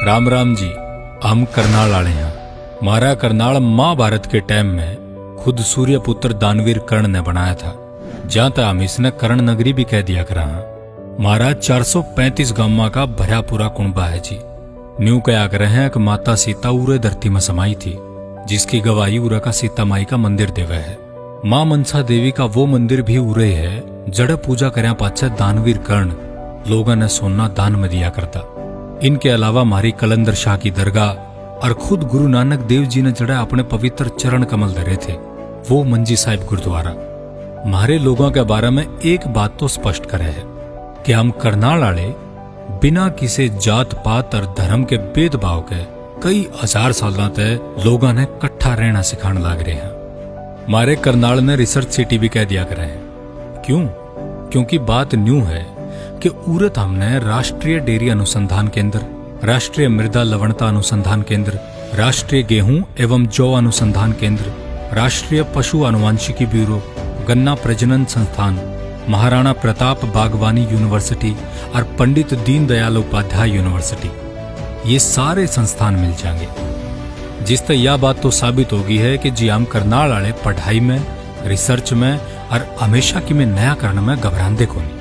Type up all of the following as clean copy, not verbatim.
राम राम जी। हम करनाल आले हैं। मारा करनाल महाभारत के टाइम में खुद सूर्यपुत्र दानवीर कर्ण ने बनाया था। जहां तक हम इसने कर्ण नगरी भी कह दिया करा। मारा 435 गांव का भरा पूरा कुंबा है जी। न्यू कया कर रहे हैं कि माता सीता उरे धरती में समाई थी, जिसकी गवाही उरा का सीता माई का मंदिर देवे है। मां मनसा देवी का वो मंदिर भी उरे है जड़ पूजा करया पाछे दानवीर कर्ण लोगों ने सोना दान में दिया करता। इनके अलावा मारी कलंदर शाह की दरगाह और खुद गुरु नानक देव जी ने जड़ा अपने पवित्र चरण कमल धरे थे, वो मंजी साहिब गुरुद्वारा। मारे लोगों के बारे में एक बात तो स्पष्ट करे है कि हम करनाल आले बिना किसी जात पात और धर्म के भेदभाव के कई हजार सालों तक लोगों ने कट्ठा रहना सिखाने लग रहे हैं। मारे करनाल ने रिसर्च सिटी भी कह दिया करे हैं। क्यों? क्योंकि बात न्यू है कि उरत हमने राष्ट्रीय डेयरी अनुसंधान केंद्र, राष्ट्रीय मृदा लवणता अनुसंधान केंद्र, राष्ट्रीय गेहूं एवं जौ अनुसंधान केंद्र, राष्ट्रीय पशु आनुवांशिकी ब्यूरो, गन्ना प्रजनन संस्थान, महाराणा प्रताप बागवानी यूनिवर्सिटी और पंडित दीनदयाल उपाध्याय यूनिवर्सिटी, ये सारे संस्थान मिल जाएंगे। जिससे यह बात तो साबित होगी है कि जी हम करनाल वाले पढ़ाई में, रिसर्च में और हमेशा की में नया करने में घबराते को नहीं।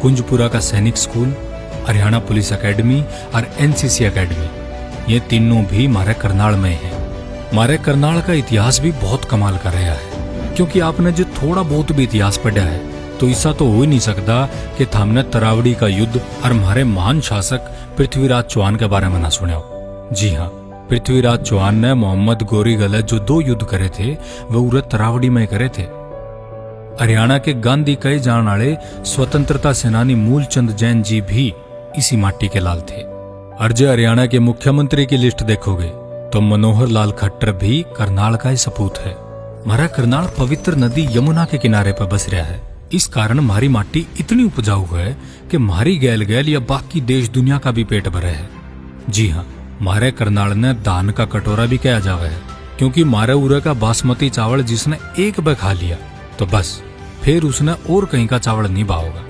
कुंजपुरा का सैनिक स्कूल, हरियाणा पुलिस एकेडमी और एनसीसी एकेडमी, ये तीनों भी मारे करनाल में है। मारे करनाल का इतिहास भी बहुत कमाल का रहा है, क्योंकि आपने जो थोड़ा बहुत भी इतिहास पढ़ा है तो ऐसा तो हो ही नहीं सकता कि हमने तरावड़ी का युद्ध और हमारे महान शासक पृथ्वीराज चौहान के बारे में ना सुना हो। जी हाँ, पृथ्वीराज चौहान ने मोहम्मद गोरी गले जो 2 युद्ध करे थे वो उरे तरावड़ी में करे थे। हरियाणा के गांधी कहे जाने वाले स्वतंत्रता सेनानी मूलचंद जैन जी भी इसी माटी के लाल थे। और जो हरियाणा के मुख्यमंत्री की लिस्ट देखोगे तो मनोहर लाल खट्टर भी करनाल का ही सपूत है। हमारा करनाल पवित्र नदी यमुना के किनारे पर बस रहा है। इस कारण हमारी माटी इतनी उपजाऊ है कि हमारी गैल गैल या बाकी देश दुनिया का भी पेट भरे है। जी हाँ, मारे करनाल ने दान का कटोरा भी कहा जावे है, क्योंकि मारे उरे का बासमती चावल जिसने एक बार खा लिया तो बस फिर उसने और कहीं का चावल नहीं बाहोगा।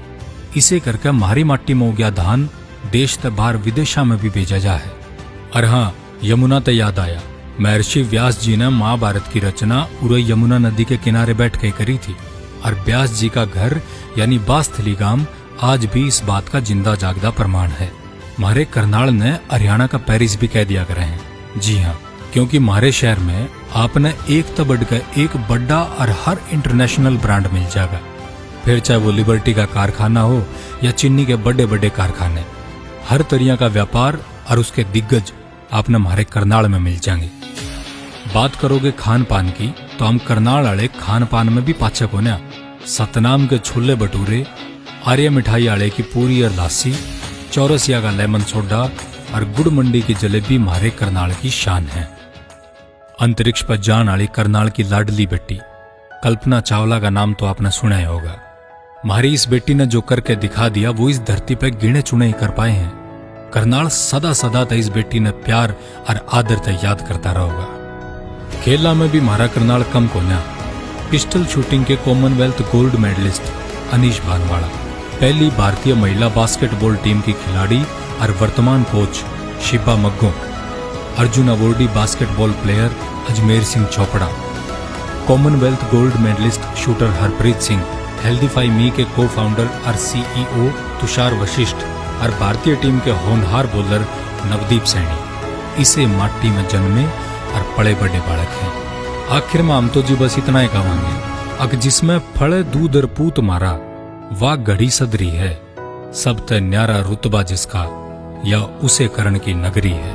इसे करके हमारी माटी में हो गया धान देश से बाहर विदेशा में भी भेजा जा है। और हाँ, यमुना तो याद आया, महर्षि व्यास जी ने महाभारत की रचना उरे यमुना नदी के किनारे बैठ के करी थी। और व्यास जी का घर यानी बास्थली गांव आज भी इस बात का जिंदा जागदा प्रमाण है। मारे करनाल ने हरियाणा का पेरिस भी कह दिया करे हैं। जी हाँ, क्योंकि मारे शहर में आपने एक तो बढ़कर एक बड़ा और हर इंटरनेशनल ब्रांड मिल जाएगा। फिर चाहे वो लिबर्टी का कारखाना हो या चीनी के बड़े बड़े कारखाने, हर तरह का व्यापार और उसके दिग्गज आपने हमारे करनाल में मिल जाएंगे। बात करोगे खान पान की तो हम करनाल वाले खान पान में भी पाछे को ना। सतनाम के छोले भटूरे, आर्य मिठाई आले की पूरी और लासी, चौरसिया का लेमन सोडा और गुड़ मंडी की जलेबी हमारे करनाल की शान है। अंतरिक्ष पर जान वाली करनाल की लाडली बेटी कल्पना चावला का नाम तो आपने सुना ही होगा। हमारी इस बेटी ने जो करके दिखा दिया वो इस धरती पे गिने चुने ही कर पाए हैं। करनाल सदा सदा तक इस बेटी ने प्यार और आदर तक याद करता रहेगा। खेला में भी हमारा करनाल कम को ना। पिस्टल शूटिंग के Commonwealth gold medallist Anish Bhanwala, पहली भारतीय महिला बास्केटबॉल टीम की खिलाड़ी और वर्तमान coach Shiba Maggon, Arjun awardee basketball player Ajmer Singh Chopra, Commonwealth gold medallist shooter Harpreet Singh, healthify me के को फाउंडर और सीईओ तुषार वशिष्ठ और भारतीय टीम के होनहार बॉलर नवदीप सैनी इसे माटी में जन्मे और पड़े बड़े बालक हैं। आखिर में हम तो जी बस इतना ही कहेंगे, अग जिसमें फड़े दूध और पूत मारा वाह घड़ी सदरी है, सब ते न्यारा रुतबा जिसका या उसे करण की नगरी है।